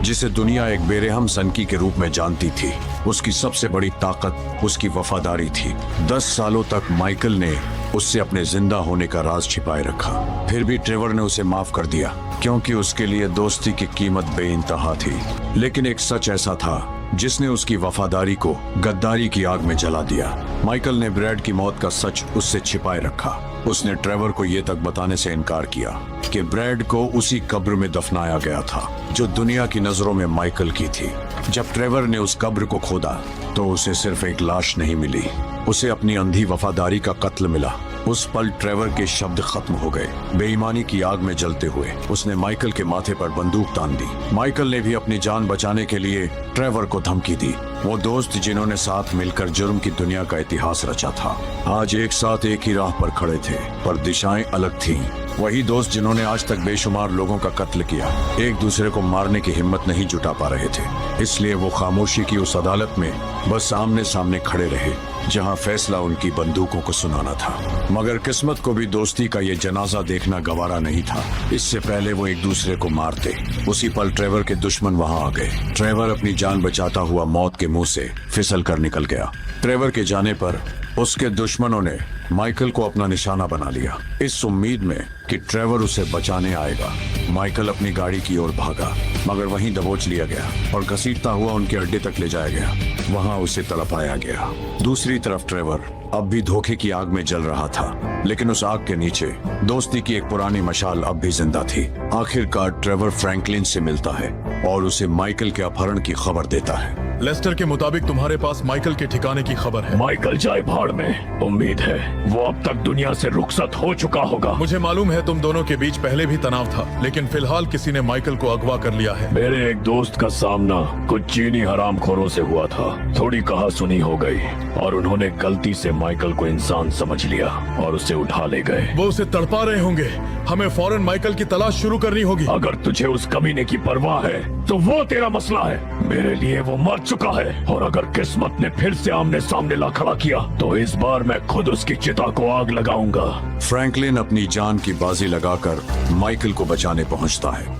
जिसे दुनिया एक बेरहम सनकी के रूप में जानती थी। उसकी सबसे बड़ी ताकत उसकी वफादारी थी। 10 सालों तक माइकल ने उससे अपने जिंदा होने का राज छिपाए रखा। फिर भी ट्रेवर ने उसे माफ कर दिया क्योंकि उसके लिए दोस्ती की कीमत बेइंतहा थी। लेकिन एक सच ऐसा था जिसने उसकी वफादारी को गद्दारी की आग में जला दिया। माइकल ने ब्रैड की मौत का सच उससे छिपाए रखा। उसने ट्रेवर को यह तक बताने से इनकार किया कि ब्रैड को उसी कब्र में दफनाया गया था जो दुनिया की नजरों में माइकल की थी। जब ट्रेवर ने उस कब्र को खोदा तो उसे सिर्फ एक लाश नहीं मिली, उसे अपनी अंधी वफादारी का कत्ल मिला। उस पल ट्रेवर के शब्द खत्म हो गए। बेईमानी की आग में जलते हुए उसने माइकल के माथे पर बंदूक तान दी। माइकल ने भी अपनी जान बचाने के लिए ट्रेवर को धमकी दी। वो दोस्त जिन्होंने साथ मिलकर जुर्म की दुनिया का इतिहास रचा था, आज एक साथ एक ही राह पर खड़े थे, पर दिशाएं अलग थीं। वही दोस्त जिन्होंने आज तक बेशुमार लोगों का कत्ल किया, एक दूसरे को मारने की हिम्मत नहीं जुटा पा रहे थे। इसलिए वो खामोशी की उस अदालत में बस आमने सामने खड़े रहे जहां फैसला उनकी बंदूकों को सुनाना था। मगर किस्मत को भी दोस्ती का ये जनाजा देखना गवारा नहीं था। इससे पहले वो एक दूसरे को मारते, उसी पल ट्रेवर के दुश्मन वहां आ गए। ट्रेवर अपनी जान बचाता हुआ मौत के मुंह से फिसल कर निकल गया। ट्रेवर के जाने पर उसके दुश्मनों ने माइकल को अपना निशाना बना लिया, इस उम्मीद में कि ट्रेवर उसे बचाने आएगा। माइकल अपनी गाड़ी की ओर भागा, मगर वहीं दबोच लिया गया और घसीटता हुआ उनके अड्डे तक ले जाया गया। वहां उसे तड़पाया गया। दूसरी तरफ ट्रेवर अब भी धोखे की आग में जल रहा था, लेकिन उस आग के नीचे दोस्ती की एक पुरानी मशाल अब भी जिंदा थी। आखिरकार ट्रेवर फ्रैंकलिन से मिलता है और उसे माइकल के अपहरण की खबर देता है। लेस्टर के मुताबिक तुम्हारे पास माइकल के ठिकाने की खबर है। माइकल जाए भाड़ में। उम्मीद है वो अब तक दुनिया से रुखसत हो चुका होगा। मुझे मालूम है तुम दोनों के बीच पहले भी तनाव था, लेकिन फिलहाल किसी ने माइकल को अगवा कर लिया है। मेरे एक दोस्त का सामना कुछ चीनी हरामखोरों से हुआ था। थोड़ी कहा सुनी हो गई और उन्होंने गलती से माइकल को इंसान समझ लिया और उसे उठा ले गए। वो उसे तड़पा रहे होंगे। हमें फौरन माइकल की तलाश शुरू करनी होगी। अगर तुझे उस कमीने की परवाह है तो वो तेरा मसला है। मेरे लिए वो मर चुका है और अगर किस्मत ने फिर से आमने सामने ला खड़ा किया तो इस बार मैं खुद उसकी चिता को आग लगाऊंगा। फ्रैंकलिन अपनी जान की बाजी लगाकर माइकल को बचाने पहुंचता है।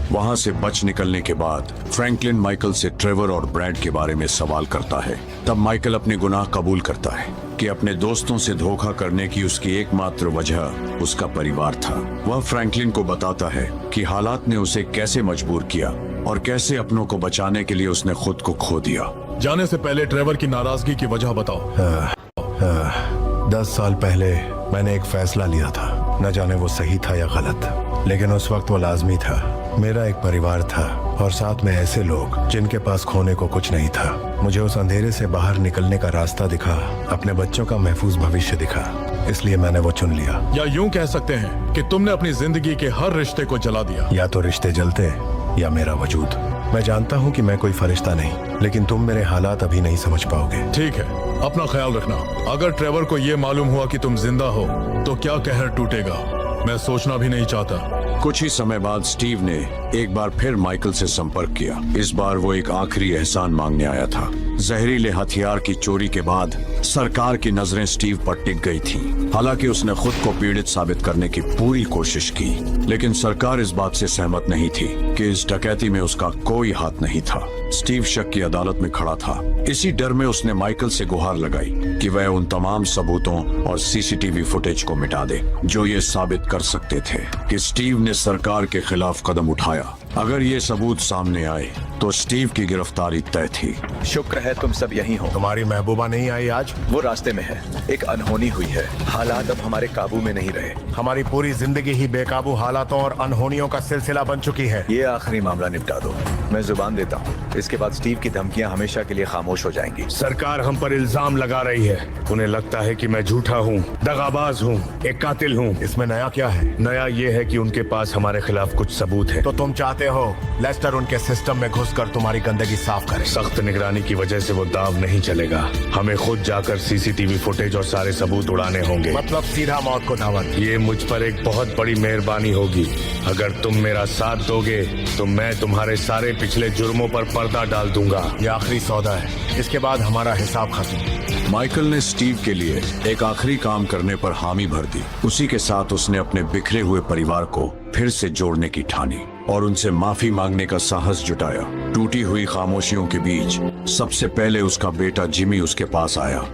वहां से बच निकलने के बाद फ्रैंकलिन माइकल से ट्रेवर और ब्रैड के बारे में सवाल करता है। तब माइकल अपने गुनाह कबूल करता है कि अपने दोस्तों से धोखा करने की उसकी एकमात्र वजह उसका परिवार था। वह फ्रैंकलिन को बताता है कि हालात ने उसे कैसे मजबूर किया और कैसे अपनों को बचाने के लिए उसने खुद को खो दिया। जाने से पहले ट्रेवर की नाराजगी की वजह बताओ। 10 साल पहले मैंने एक फैसला लिया था, न जाने वो सही था या गलत, लेकिन उस वक्त वो लाजमी था। मेरा एक परिवार था और साथ में ऐसे लोग जिनके पास खोने को कुछ नहीं था। मुझे उस अंधेरे से बाहर निकलने का रास्ता दिखा, अपने बच्चों का महफूज भविष्य दिखा, इसलिए मैंने वो चुन लिया। या यूं कह सकते हैं कि तुमने अपनी जिंदगी के हर रिश्ते को जला दिया। या तो रिश्ते जलते या मेरा वजूद। मैं जानता हूँ कि मैं कोई फरिश्ता नहीं, लेकिन तुम मेरे हालात अभी नहीं समझ पाओगे। ठीक है, अपना ख्याल रखना। अगर ट्रेवर को ये मालूम हुआ कि तुम जिंदा हो तो क्या कहर टूटेगा, मैं सोचना भी नहीं चाहता। कुछ ही समय बाद स्टीव ने एक बार फिर माइकल से संपर्क किया। इस बार वो एक आखिरी एहसान मांगने आया था। जहरीले हथियार की चोरी के बाद सरकार की नजरें स्टीव पर टिक गई थीं। हालांकि उसने खुद को पीड़ित साबित करने की पूरी कोशिश की, लेकिन सरकार इस बात से सहमत नहीं थी कि इस डकैती में उसका कोई हाथ नहीं था। स्टीव शक की अदालत में खड़ा था। इसी डर में उसने माइकल से गुहार लगाई कि वह उन तमाम सबूतों और सीसीटीवी फुटेज को मिटा दे जो ये साबित कर सकते थे कि स्टीव ने सरकार के खिलाफ कदम उठाया। अगर ये सबूत सामने आए तो स्टीव की गिरफ्तारी तय थी। शुक्र है तुम सब यहीं हो। तुम्हारी महबूबा नहीं आई आज? वो रास्ते में है। एक अनहोनी हुई है। हालात अब हमारे काबू में नहीं रहे। हमारी पूरी जिंदगी ही बेकाबू हालातों और अनहोनियों का सिलसिला बन चुकी है। ये आखिरी मामला निपटा दो। मैं जुबान देता हूँ, इसके बाद स्टीव की धमकियाँ हमेशा के लिए खामोश हो जाएंगी। सरकार हम पर इल्जाम लगा रही है। उन्हें लगता है कि मैं झूठा हूँ, दगाबाज हूँ, एक कातिल हूँ। इसमें नया क्या है? नया ये है कि उनके पास हमारे खिलाफ कुछ सबूत है। तो तुम चाहते हो लेस्टर उनके सिस्टम में घुसकर तुम्हारी गंदगी साफ करे? सख्त निगरानी की वजह से वो दाव नहीं चलेगा। हमें खुद जाकर सीसीटीवी फुटेज और सारे सबूत उड़ाने होंगे। मतलब सीधा मौत को दावत? ये मुझ पर एक बहुत बड़ी मेहरबानी होगी। अगर तुम मेरा साथ दोगे तो मैं तुम्हारे सारे पिछले जुर्मों पर पर्दा डाल दूंगा। ये आखिरी सौदा है, इसके बाद हमारा हिसाब खत्म। माइकल ने स्टीव के लिए एक आखिरी काम करने पर हामी भर दी। उसी के साथ उसने अपने बिखरे हुए परिवार को फिर से जोड़ने की ठानी। और उनसे माफी मांगने का साहस जुटाया। टूटी हुई खामोशियों के बीच सबसे पहले उसका बेटा जिमी उसके पास आया।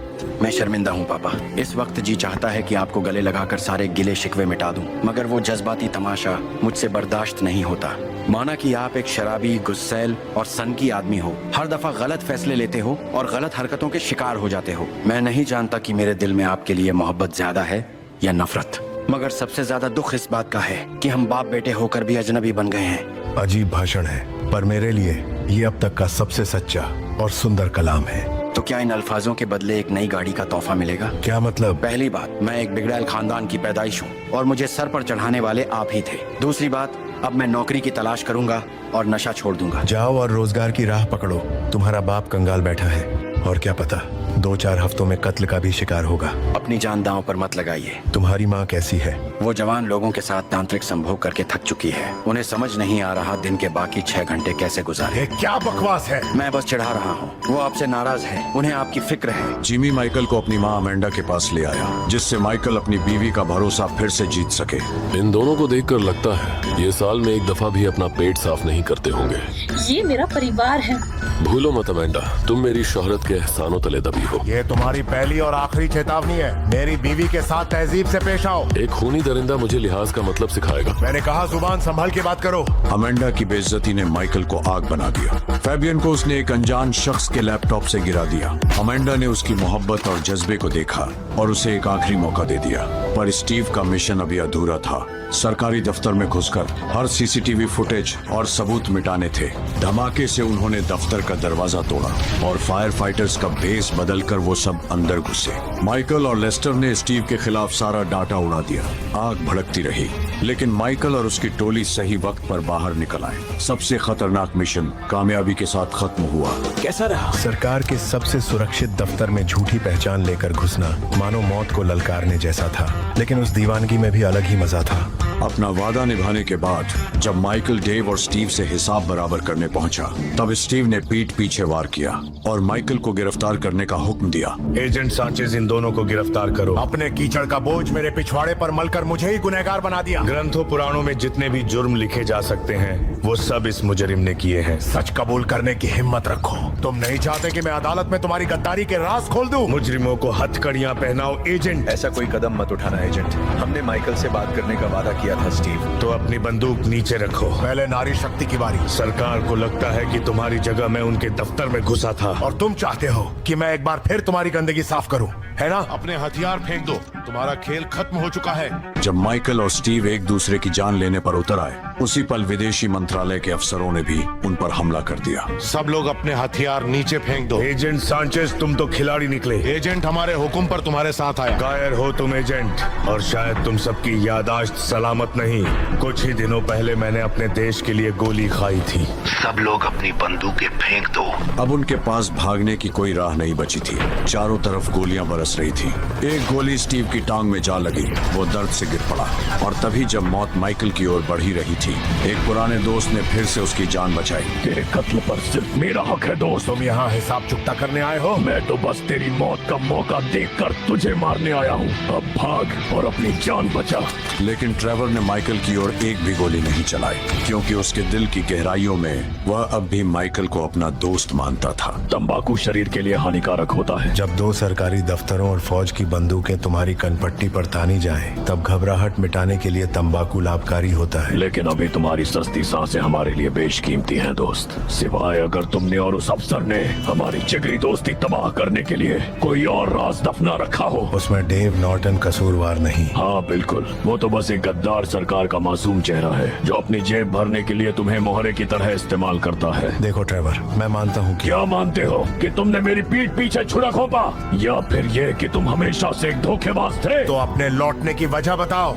मैं शर्मिंदा हूँ पापा। इस वक्त जी चाहता है कि आपको गले लगाकर सारे गिले शिकवे मिटा दूं, मगर वो जज्बाती तमाशा मुझसे बर्दाश्त नहीं होता। माना कि आप एक शराबी, गुस्सैल और सनकी आदमी हो, हर दफा गलत फैसले लेते हो और गलत हरकतों के शिकार हो जाते हो। मैं नहीं जानता कि मेरे दिल में आपके लिए मोहब्बत ज्यादा है या नफरत, मगर सबसे ज्यादा दुख इस बात का है कि हम बाप बेटे होकर भी अजनबी बन गए हैं। अजीब भाषण है, पर मेरे लिए ये अब तक का सबसे सच्चा और सुंदर कलाम है। तो क्या इन अल्फाजों के बदले एक नई गाड़ी का तोहफा मिलेगा? क्या मतलब? पहली बात, मैं एक बिगड़ैल खानदान की पैदाइश हूँ और मुझे सर पर चढ़ाने वाले आप ही थे। दूसरी बात, अब मैं नौकरी की तलाश करूंगा और नशा छोड़ दूंगा। जाओ और रोजगार की राह पकड़ो। तुम्हारा बाप कंगाल बैठा है और क्या पता 2-4 हफ्तों में कत्ल का भी शिकार होगा। अपनी जान दांव पर मत लगाइए। तुम्हारी माँ कैसी है? वो जवान लोगों के साथ तांत्रिक संभोग करके थक चुकी है। उन्हें समझ नहीं आ रहा दिन के बाकी 6 घंटे कैसे गुजारे। ये क्या बकवास है? मैं बस चिढ़ा रहा हूँ। वो आपसे नाराज है, उन्हें आपकी फिक्र है। जिमी माइकल को अपनी माँ अमेंडा के पास ले आया, जिससे माइकल अपनी बीवी का भरोसा फिर से जीत सके। इन दोनों को देखकर लगता है ये साल में एक दफा भी अपना पेट साफ नहीं करते होंगे। ये मेरा परिवार है। भूलो मत अमेंडा, तुम मेरी शोहरत के एहसानों तले दबी हो। ये तुम्हारी पहली और आखिरी चेतावनी है। मेरी बीवी के साथ तहजीब से पेश आओ। एक खूनी दरिंदा मुझे लिहाज का मतलब सिखाएगा। मैंने कहा जुबान संभाल के बात करो। अमेंडा की बेइज्जती ने माइकल को आग बना दिया। फैबियन को उसने एक अनजान शख्स के लैपटॉप से गिरा दिया। अमेंडा ने उसकी मोहब्बत और जज्बे को देखा और उसे एक आखिरी मौका दे दिया, पर स्टीव का मिशन अभी अधूरा था। सरकारी दफ्तर में घुसकर हर सीसीटीवी फुटेज और सबूत मिटाने थे। धमाके से उन्होंने दफ्तर का दरवाजा तोड़ा और फायर फाइटर्स का भेस बदलकर वो सब अंदर घुसे। माइकल और लेस्टर ने स्टीव के खिलाफ सारा डाटा उड़ा दिया। आग भड़कती रही, लेकिन माइकल और उसकी टोली सही वक्त पर बाहर निकल आए। सबसे खतरनाक मिशन कामयाबी के साथ खत्म हुआ। कैसा रहा? सरकार के सबसे सुरक्षित दफ्तर में झूठी पहचान लेकर घुसना मानो मौत को ललकारने जैसा था, लेकिन उस दीवानगी में भी अलग ही मजा था। अपना वादा निभाने के बाद जब माइकल डेव और स्टीव से हिसाब बराबर करने पहुंचा, तब स्टीव ने पीठ पीछे वार किया और माइकल को गिरफ्तार करने का हुक्म दिया। एजेंट सांचेज, इन दोनों को गिरफ्तार करो। अपने कीचड़ का बोझ मेरे पिछवाड़े पर मलकर मुझे ही गुनहगार बना दिया। ग्रंथों पुराणों में जितने भी जुर्म लिखे जा सकते हैं वो सब इस मुजरिम ने किए हैं। सच कबूल करने की हिम्मत रखो। तुम नहीं चाहते कि मैं अदालत में तुम्हारी गद्दारी के राज खोल दूं? मुजरिमों को हथकड़ियां पहनाओ एजेंट। ऐसा कोई कदम मत उठाना एजेंट। हमने माइकल से बात करने का वादा किया था स्टीव। तो अपनी बंदूक नीचे रखो। पहले नारी शक्ति की बारी। सरकार को लगता है कि तुम्हारी जगह मैं उनके दफ्तर में घुसा था और तुम चाहते हो कि मैं एक बार फिर तुम्हारी गंदगी साफ करूं, है ना? अपने हथियार फेंक दो, तुम्हारा खेल खत्म हो चुका है। जब माइकल और स्टीव एक दूसरे की जान लेने पर उतर आए, उसी पल विदेशी मंत्रालय के अफसरों ने भी उन पर हमला कर दिया। सब लोग अपने हथियार नीचे फेंक दो। एजेंट सांचेज, तुम तो खिलाड़ी निकले। एजेंट हमारे हुक्म पर तुम्हारे साथ आया। कायर हो तुम एजेंट, और शायद तुम सबकी यादाश्त सलामत नहीं। कुछ ही दिनों पहले मैंने अपने देश के लिए गोली खाई थी। सब लोग अपनी बंदूकें फेंक दो। अब उनके पास भागने की कोई राह नहीं बची थी। चारों तरफ गोलियां बरस रही थी। एक गोली स्टीव की टांग में जा लगी, वो दर्द से गिर पड़ा, और तभी जब मौत माइकल की ओर बढ़ ही रही थी, एक पुराने दोस्त ने फिर से उसकी जान बचाई। तेरे कत्ल पर सिर्फ मेरा हक है दोस्त। तुम यहाँ हिसाब चुकता करने आए हो? मैं तो बस तेरी मौत का मौका देखकर तुझे मारने आया हूँ। अब भाग और अपनी जान बचा। लेकिन ट्रेवर ने माइकल की ओर एक भी गोली नहीं चलाई, क्योंकि उसके दिल की गहराइयों में वह अब भी माइकल को अपना दोस्त मानता था। तंबाकू शरीर के लिए हानिकारक होता है। जब 2 सरकारी दफ्तरों और फौज की बंदूकें तुम्हारी कनपट्टी पर तानी जाएं, तब घबराहट मिटाने के लिए तंबाकू लाभकारी होता है। लेकिन अभी तुम्हारी सस्ती सांसें हमारे लिए बेशकीमती हैं दोस्त। सिवाय अगर तुमने और उस अफसर ने हमारी जिगरी दोस्ती तबाह करने के लिए कोई और राज दफना रखा हो। उसमें डेव नॉर्टन कसूरवार नहीं। हाँ बिल्कुल, वो तो बस एक गद्दार सरकार का मासूम चेहरा है जो अपनी जेब भरने के लिए तुम्हें मोहरे की तरह इस्तेमाल करता है। देखो ट्रेवर, मैं मानता हूँ कि क्या मानते हो? कि तुमने मेरी पीठ पीछे छुरा खोपा, या फिर ये कि तुम हमेशा से एक धोखेबाज थे? तो अपने लौटने की वजह बताओ।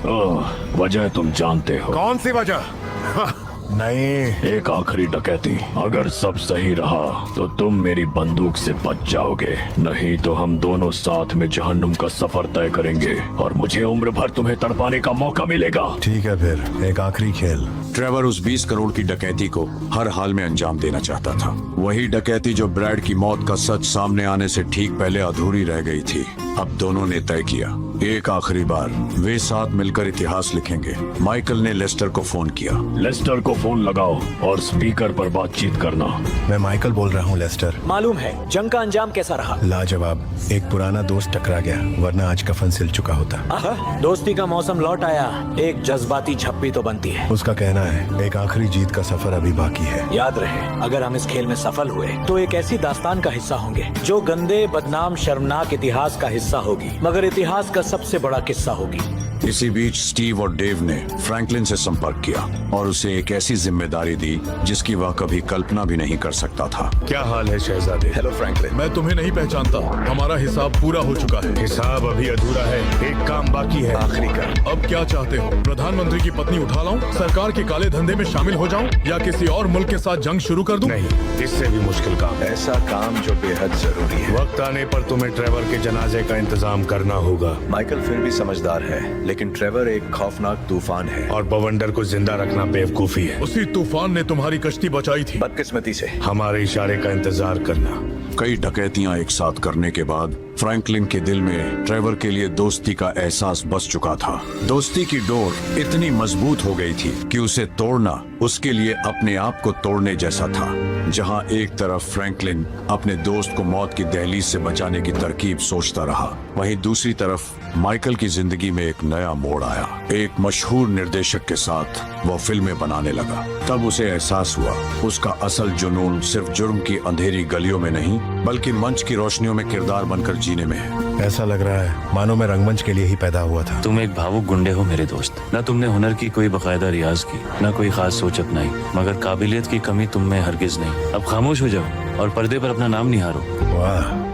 वजह तुम जानते हो। कौन सी वजह? नहीं। एक आखिरी डकैती। अगर सब सही रहा तो तुम मेरी बंदूक से बच जाओगे, नहीं तो हम दोनों साथ में जहन्नुम का सफर तय करेंगे और मुझे उम्र भर तुम्हें तड़पाने का मौका मिलेगा। ठीक है, फिर एक आखिरी खेल। ट्रेवर उस 20 करोड़ की डकैती को हर हाल में अंजाम देना चाहता था। वही डकैती जो ब्रैड की मौत का सच सामने आने से ठीक पहले अधूरी रह गई थी। अब दोनों ने तय किया, एक आखिरी बार वे साथ मिलकर इतिहास लिखेंगे। माइकल ने लेस्टर को फोन किया। लेस्टर को फोन लगाओ और स्पीकर पर बातचीत करना। मैं माइकल बोल रहा हूँ लेस्टर। मालूम है, जंग का अंजाम कैसा रहा? लाजवाब। एक पुराना दोस्त टकरा गया, वरना आज कफन सिल चुका होता। दोस्ती का मौसम लौट आया, एक जज्बाती झप्पी तो बनती है। उसका कहना है एक आखिरी जीत का सफर अभी बाकी है। याद रहे, अगर हम इस खेल में सफल हुए तो एक ऐसी दास्तान का हिस्सा होंगे जो गंदे, बदनाम, शर्मनाक इतिहास का हिस्सा होगी, मगर इतिहास का सबसे बड़ा किस्सा होगी। इसी बीच स्टीव और डेव ने फ्रैंकलिन से संपर्क किया और उसे एक ऐसी जिम्मेदारी दी जिसकी वह कभी कल्पना भी नहीं कर सकता था। क्या हाल है शहजादे? Hello Franklin. मैं तुम्हें नहीं पहचानता, हमारा हिसाब पूरा हो चुका है। हिसाब अभी अधूरा है, एक काम बाकी है। आखिरी का। अब क्या चाहते हो? प्रधानमंत्री की पत्नी उठा लाऊं, सरकार के काले धंधे में शामिल हो जाऊं, या किसी और मुल्क के साथ जंग शुरू कर दूं? नहीं, इससे भी मुश्किल काम है। ऐसा काम जो बेहद जरूरी है। वक्त आने पर तुम्हें ट्रेवर के जनाजे का इंतजाम करना होगा। माइकल फिर भी समझदार है, लेकिन ट्रेवर एक खौफनाक तूफान है। और बवंडर को जिंदा रखना बेवकूफी है। उसी तूफान ने तुम्हारी कश्ती बचाई थी। बदकिस्मती से। हमारे इशारे का इंतजार करना। कई डकैतियां एक साथ करने के बाद फ्रैंकलिन के दिल में ट्रेवर के लिए दोस्ती का एहसास बस चुका था। दोस्ती की डोर इतनी मजबूत हो गई थी कि उसे तोड़ना उसके लिए अपने आप को तोड़ने जैसा था। जहां एक तरफ फ्रैंकलिन अपने दोस्त को मौत की दहलीज से बचाने की तरकीब सोचता रहा, वहीं दूसरी तरफ माइकल की जिंदगी में एक नया मोड़ आया। एक मशहूर निर्देशक के साथ वो फिल्में बनाने लगा। तब उसे एहसास हुआ उसका असल जुनून सिर्फ जुर्म की अंधेरी गलियों में नहीं, बल्कि मंच की रोशनियों में किरदार बनकर जीने में है। ऐसा लग रहा है मानो मैं रंगमंच के लिए ही पैदा हुआ था। तुम एक भावुक गुंडे हो मेरे दोस्त। न तुमने हुनर की कोई बकायदा रियाज की, न कोई खास सोच अपनाई, मगर काबिलियत की कमी तुम में हरगिज नहीं। अब खामोश हो जाओ और पर्दे पर अपना नाम निहारो। वाह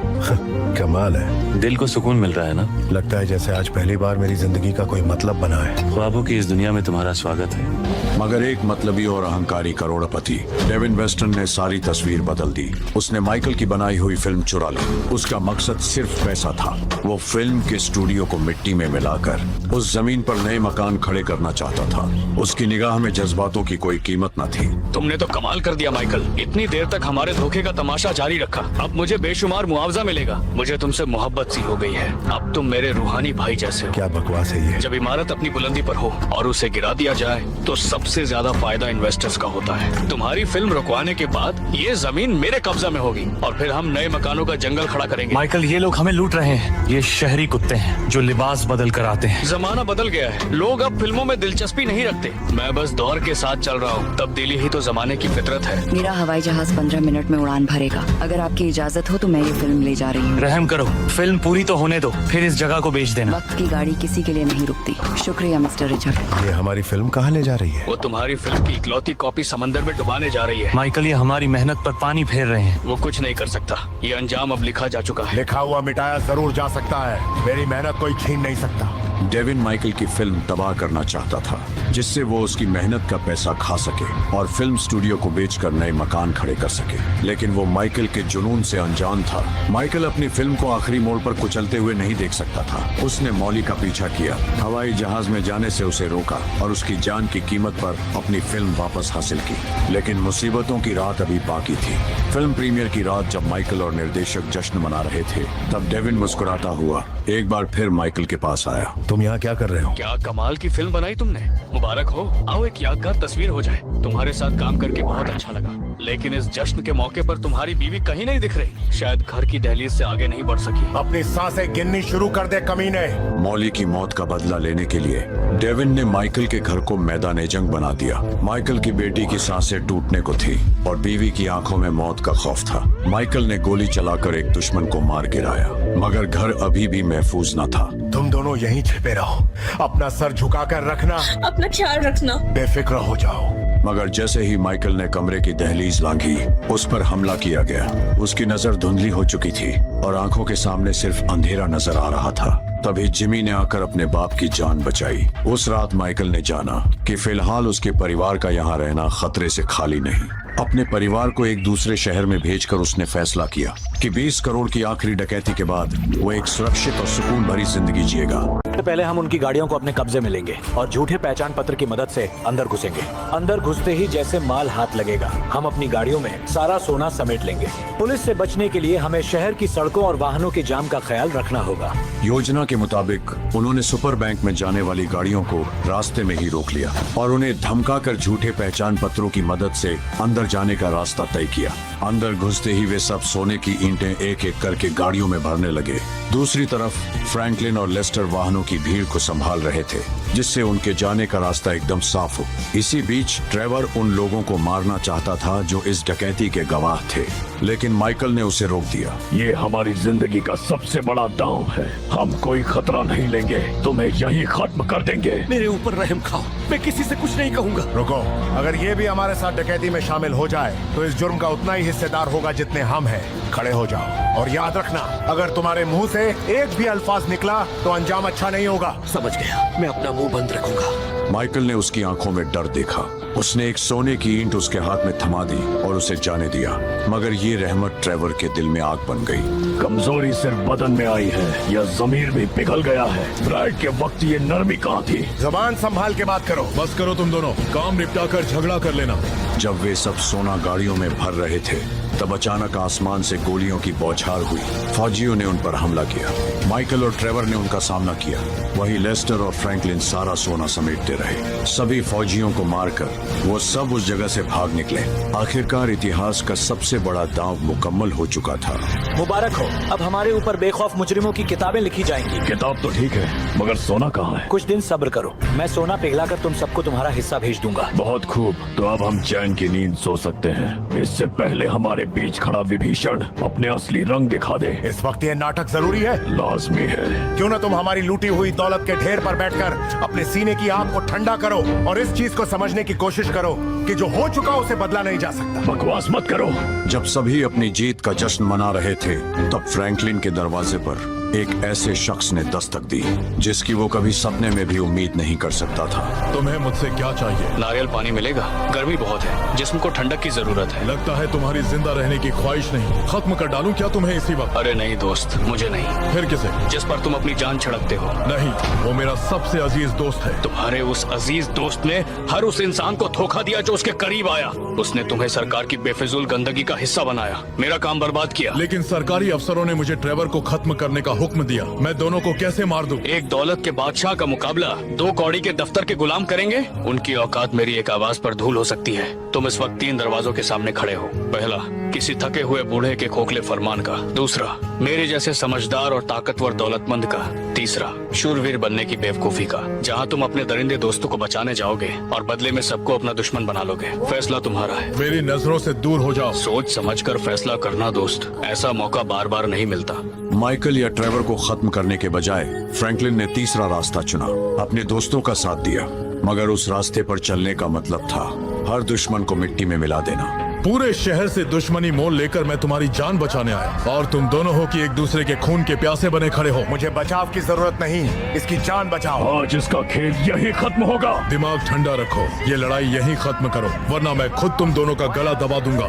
कमाल है। दिल को सुकून मिल रहा है ना? लगता है जैसे आज पहली बार मेरी जिंदगी का कोई मतलब बना है। ख्वाबों की इस दुनिया में तुम्हारा स्वागत है। मगर एक मतलबी और अहंकारी करोड़पति डेविन वेस्टन ने सारी तस्वीर बदल दी। उसने माइकल की बनाई हुई फिल्म चुरा ली। उसका मकसद सिर्फ पैसा था। वो फिल्म के स्टूडियो को मिट्टी में मिलाकर उस जमीन पर नए मकान खड़े करना चाहता था। उसकी निगाह में जज्बातों की कोई कीमत न थी। तुमने तो कमाल कर दिया माइकल। इतनी देर तक हमारे धोखे का तमाशा जारी रखा, अब मुझे बेशुमार मुआवजा मिलेगा। मुझे तुमसे मोहब्बत सी हो गई है। अब तुम मेरे रूहानी भाई जैसे हो। क्या बकवास है ये? जब इमारत अपनी बुलंदी पर हो और उसे गिरा दिया जाए तो सबसे ज्यादा फायदा इन्वेस्टर्स का होता है। तुम्हारी फिल्म रुकवाने के बाद ये जमीन मेरे कब्जा में होगी और फिर हम नए मकानों का जंगल खड़ा करेंगे। माइकल, ये लोग हमें लूट रहे हैं। ये शहरी कुत्ते हैं जो लिबास बदल कर आते हैं। जमाना बदल गया है, लोग अब फिल्मों में दिलचस्पी नहीं रखते। मैं बस दौर के साथ चल रहा हूँ। तब्दीली ही तो जमाने की फितरत है। मेरा हवाई जहाज 15 मिनट में उड़ान भरेगा। अगर आपकी इजाजत हो तो मैं ये फिल्म ले जा रही हूँ। रहम करो, फिल्म पूरी तो होने दो, फिर इस जगह को बेच देना। वक्त की गाड़ी किसी के लिए नहीं रुकती। शुक्रिया मिस्टर रिचर्ड। ये हमारी फिल्म कहाँ ले जा रही है? वो तुम्हारी फिल्म की इकलौती कॉपी समंदर में डुबाने जा रही है। माइकल, ये हमारी मेहनत पर पानी फेर रहे हैं। वो कुछ नहीं कर सकता। ये अंजाम अब लिखा जा चुका है। लिखा हुआ मिटाया जरूर जा सकता है, मेरी मेहनत कोई छीन नहीं सकता। डेविन माइकल की फिल्म तबाह करना चाहता था, जिससे वो उसकी मेहनत का पैसा खा सके और फिल्म स्टूडियो को बेचकर नए मकान खड़े कर सके। लेकिन वो माइकल के जुनून से अनजान था। माइकल अपनी फिल्म को आखिरी मोड़ पर कुचलते हुए नहीं देख सकता था। उसने मौली का पीछा किया, हवाई जहाज में जाने से उसे रोका और उसकी जान की कीमत पर अपनी फिल्म वापस हासिल की। लेकिन मुसीबतों की रात अभी बाकी थी। फिल्म प्रीमियर की रात जब माइकल और निर्देशक जश्न मना रहे थे, तब डेविन मुस्कुराता हुआ एक बार फिर माइकल के पास आया। तुम यहाँ क्या कर रहे हो? क्या कमाल की फिल्म बनाई तुमने, मुबारक हो। आओ एक यादगार तस्वीर हो जाए। तुम्हारे साथ काम करके बहुत अच्छा लगा, लेकिन इस जश्न के मौके पर तुम्हारी बीवी कहीं नहीं दिख रही। शायद घर की दहलीज से आगे नहीं बढ़ सकी। अपनी सांसें गिननी शुरू कर दे कमीने। मौली की मौत का बदला लेने के लिए डेविन ने माइकल के घर को मैदान जंग बना दिया। माइकल की बेटी की सांसें टूटने को थी और बीवी की आंखों में मौत का खौफ था। माइकल ने गोली चलाकर एक दुश्मन को मार गिराया, मगर घर अभी भी महफूज न था। तुम दोनों यहीं छिपे रहो, अपना सर झुकाकर रखना, अपना ख्याल रखना। बेफिक्र हो जाओ। मगर जैसे ही माइकल ने कमरे की दहलीज लांघी, उस पर हमला किया गया। उसकी नजर धुंधली हो चुकी थी और आंखों के सामने सिर्फ अंधेरा नजर आ रहा था। तभी जिमी ने आकर अपने बाप की जान बचाई। उस रात माइकल ने जाना कि फिलहाल उसके परिवार का यहाँ रहना खतरे से खाली नहीं। अपने परिवार को एक दूसरे शहर में भेजकर उसने फैसला किया कि 20 करोड़ की आखिरी डकैती के बाद वो एक सुरक्षित और सुकून भरी जिंदगी जिएगा। पहले हम उनकी गाड़ियों को अपने कब्जे में लेंगे और झूठे पहचान पत्र की मदद से अंदर घुसेंगे। अंदर घुसते ही जैसे माल हाथ लगेगा, हम अपनी गाड़ियों में सारा सोना समेट लेंगे। पुलिस से बचने के लिए हमें शहर की सड़कों और वाहनों के जाम का ख्याल रखना होगा। योजना के मुताबिक उन्होंने सुपर बैंक में जाने वाली गाड़ियों को रास्ते में ही रोक लिया और उन्हें धमकाकर झूठे पहचान पत्रों की मदद से अंदर जाने का रास्ता तय किया। अंदर घुसते ही वे सब सोने की ईंटें एक एक करके गाड़ियों में भरने लगे। दूसरी तरफ फ्रैंकलिन और लेस्टर वाहनों की भीड़ को संभाल रहे थे, जिससे उनके जाने का रास्ता एकदम साफ हो। इसी बीच ट्रेवर उन लोगों को मारना चाहता था जो इस डकैती के गवाह थे, लेकिन माइकल ने उसे रोक दिया। ये हमारी जिंदगी का सबसे बड़ा दांव है, हम कोई खतरा नहीं लेंगे, तुम्हें यही खत्म कर देंगे। मेरे ऊपर रहम खाओ, मैं किसी से कुछ नहीं कहूँगा। रुको, अगर ये भी हमारे साथ डकैती में शामिल हो जाए तो इस जुर्म का उतना ही हिस्सेदार होगा जितने हम हैं। खड़े हो जाओ और याद रखना, अगर तुम्हारे मुंह से एक भी अल्फाज निकला तो अंजाम अच्छा नहीं होगा। समझ गया, मैं अपना मुंह बंद रखूंगा। माइकल ने उसकी आंखों में डर देखा। उसने एक सोने की ईंट उसके हाथ में थमा दी और उसे जाने दिया, मगर ये रहमत ट्रेवर के दिल में आग बन गई। कमजोरी सिर्फ बदन में आई है या जमीर भी पिघल गया है? फ्राइड के वक्त ये नरमी कहाँ थी? जबान संभाल के बात करो। बस करो तुम दोनों, काम निपटा कर झगड़ा कर लेना। जब वे सब सोना गाड़ियों में भर रहे थे, तब अचानक आसमान से गोलियों की बौछार हुई। फौजियों ने उन पर हमला किया। माइकल और ट्रेवर ने उनका सामना किया। वहीं लेस्टर और फ्रैंकलिन सारा सोना समेटते रहे। सभी फौजियों को मारकर वो सब उस जगह से भाग निकले। आखिरकार इतिहास का सबसे बड़ा दांव मुकम्मल हो चुका था। मुबारक हो, अब हमारे ऊपर बेखौफ मुजरिमों की किताबें लिखी जाएंगी। किताब तो ठीक है, मगर सोना कहाँ है? कुछ दिन सब्र करो, मैं सोना पिघलाकर तुम सबको तुम्हारा हिस्सा भेज दूंगा। बहुत खूब, तो अब हम चैन की नींद सो सकते हैं। इससे पहले हमारे बीच खड़ा विभीषण अपने असली रंग दिखा दे। इस वक्त ये नाटक जरूरी है? लाजमी है। क्यों ना तुम हमारी लूटी हुई दौलत के ढेर पर बैठकर अपने सीने की आग को ठंडा करो और इस चीज को समझने की कोशिश करो कि जो हो चुका उसे बदला नहीं जा सकता। बकवास मत करो। जब सभी अपनी जीत का जश्न मना रहे थे, तब फ्रैंकलिन के दरवाजे पर एक ऐसे शख्स ने दस्तक दी जिसकी वो कभी सपने में भी उम्मीद नहीं कर सकता था। तुम्हें मुझसे क्या चाहिए? नारियल पानी मिलेगा, गर्मी बहुत है, जिस्म को ठंडक की जरूरत है। लगता है तुम्हारी जिंदा रहने की ख्वाहिश नहीं। खत्म कर डालूं क्या तुम्हें इसी वक्त? अरे नहीं दोस्त, मुझे नहीं। फिर किसे? जिस पर तुम अपनी जान छिड़कते हो। नहीं, वो मेरा सबसे अजीज दोस्त है। तुम्हारे उस अजीज दोस्त ने हर उस इंसान को धोखा दिया जो उसके करीब आया। उसने तुम्हें सरकार की बेफिजूल गंदगी का हिस्सा बनाया, मेरा काम बर्बाद किया। लेकिन सरकारी अफसरों ने मुझे ट्रेवर को खत्म करने का हुक्म दिया। मैं दोनों को कैसे मार दूं? एक दौलत के बादशाह का मुकाबला 2 कौड़ी के दफ्तर के गुलाम करेंगे? उनकी औकात मेरी एक आवाज पर धूल हो सकती है। तुम इस वक्त 3 दरवाजों के सामने खड़े हो। पहला, किसी थके हुए बूढ़े के खोखले फरमान का। दूसरा, मेरे जैसे समझदार और ताकतवर दौलतमंद का। तीसरा, शूरवीर बनने की बेवकूफी का, जहाँ तुम अपने दरिंदे दोस्तों को बचाने जाओगे और बदले में सबको अपना दुश्मन बना लोगे। फैसला तुम्हारा है। मेरी नजरों से दूर हो जाओ। सोच समझकर फैसला करना दोस्त, ऐसा मौका बार बार नहीं मिलता। माइकल या ट्रेवर को खत्म करने के बजाय फ्रैंकलिन ने तीसरा रास्ता चुना, अपने दोस्तों का साथ दिया। मगर उस रास्ते पर चलने का मतलब था हर दुश्मन को मिट्टी में मिला देना। पूरे शहर से दुश्मनी मोल लेकर मैं तुम्हारी जान बचाने आया, और तुम दोनों हो कि एक दूसरे के खून के प्यासे बने खड़े हो। मुझे बचाव की जरूरत नहीं, इसकी जान बचाओ। आज इसका खेल यही खत्म होगा। दिमाग ठंडा रखो, ये लड़ाई यहीं खत्म करो, वरना मैं खुद तुम दोनों का गला दबा दूंगा।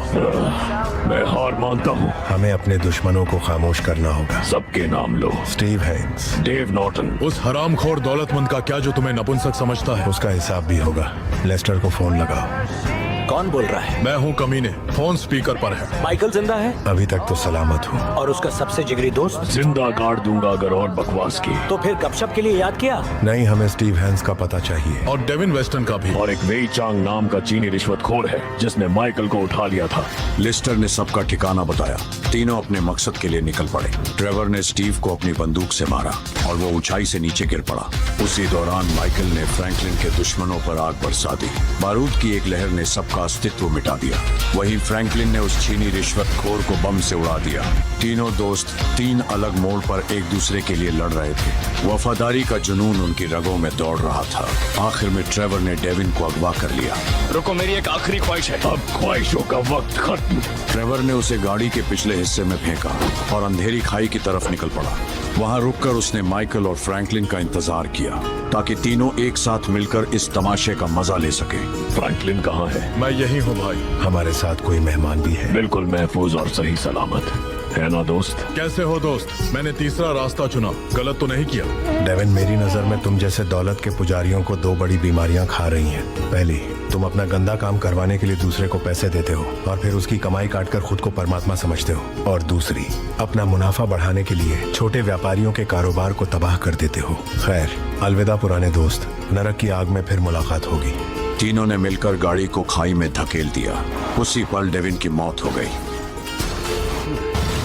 मैं हार मानता हूँ। हमें अपने दुश्मनों को खामोश करना होगा। सबके नाम लो। Steve Hanks, Dave Norton. उस हरामखोर दौलतमंद का क्या जो तुम्हें नपुंसक समझता है? उसका हिसाब भी होगा। लेस्टर को फोन लगाओ। कौन बोल रहा है? मैं हूँ कमीने, फोन स्पीकर पर है। माइकल जिंदा है? अभी तक तो सलामत हूँ। और उसका सबसे जिगरी दोस्त? जिंदा गाड़ दूंगा अगर और बकवास की। तो फिर गपशप के लिए याद किया? नहीं, हमें स्टीव हैंक्स का पता चाहिए। और डेविन वेस्टन का भी। और एक वेई चांग नाम का चीनी रिश्वतखोर है जिसने माइकल को उठा लिया था। लिस्टर ने सबका ठिकाना बताया। तीनों अपने मकसद के लिए निकल पड़े। ट्रेवर ने स्टीव को अपनी बंदूक से मारा और वो ऊंचाई से नीचे गिर पड़ा। उसी दौरान माइकल ने फ्रैंकलिन के दुश्मनों पर आग बरसा दी। बारूद की एक लहर ने सबका अस्तित्व मिटा दिया। वहीं फ्रैंकलिन ने उस चीनी रिश्वतखोर को बम से उड़ा दिया। तीनों दोस्त 3 अलग मोड़ पर एक दूसरे के लिए लड़ रहे थे। वफादारी का जुनून उनकी रगों में दौड़ रहा था। आखिर में ट्रेवर ने डेविन को अगवा कर लिया। रुको, मेरी एक आखिरी ख्वाहिश है। अब ख्वाहिशों का वक्त खत्म। ट्रेवर ने उसे गाड़ी के पिछले हिस्से में फेंका और अंधेरी खाई की तरफ निकल पड़ा। वहां रुककर उसने माइकल और फ्रैंकलिन का इंतजार किया ताकि तीनों एक साथ मिलकर इस तमाशे का मजा ले सके। फ्रैंकलिन कहाँ है? मैं यही हूँ भाई। हमारे साथ कोई मेहमान भी है? बिल्कुल महफूज और सही सलामत। है ना दोस्त? कैसे हो दोस्त? मैंने तीसरा रास्ता चुना, गलत तो नहीं किया। डेविन, मेरी नजर में तुम जैसे दौलत के पुजारियों को दो बड़ी बीमारियां खा रही हैं। पहली, तुम अपना गंदा काम करवाने के लिए दूसरे को पैसे देते हो और फिर उसकी कमाई काटकर खुद को परमात्मा समझते हो। और दूसरी, अपना मुनाफा बढ़ाने के लिए छोटे व्यापारियों के कारोबार को तबाह कर देते हो। खैर, अलविदा पुराने दोस्त, नरक की आग में फिर मुलाकात होगी। तीनों ने मिलकर गाड़ी को खाई में धकेल दिया। उसी पल डेविन की मौत हो गई।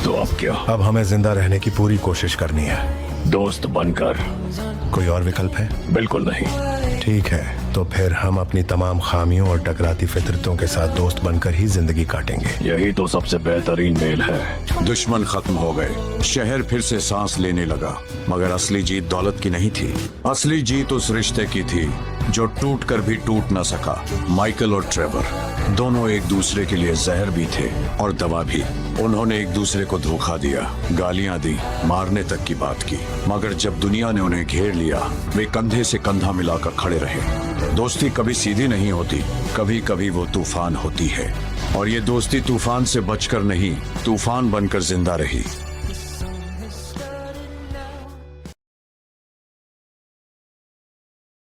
तो अब क्या? अब हमें जिंदा रहने की पूरी कोशिश करनी है। दोस्त बनकर। कोई और विकल्प है? बिल्कुल नहीं। ठीक है, तो फिर हम अपनी तमाम खामियों और टकराती फितरतों के साथ दोस्त बनकर ही जिंदगी काटेंगे। यही तो सबसे बेहतरीन मेल है। दुश्मन खत्म हो गए, शहर फिर से सांस लेने लगा। मगर असली जीत दौलत की नहीं थी। असली जीत उस रिश्ते की थी जो टूट कर भी टूट न सका। माइकल और ट्रेवर दोनों एक दूसरे के लिए जहर भी थे और दवा भी। उन्होंने एक दूसरे को धोखा दिया, गालियां दी, मारने तक की बात की। मगर जब दुनिया ने उन्हें घेर लिया, वे कंधे से कंधा मिलाकर खड़े रहे। दोस्ती कभी सीधी नहीं होती, कभी कभी वो तूफान होती है। और ये दोस्ती तूफान से बचकर नहीं, तूफान बनकर जिंदा रही।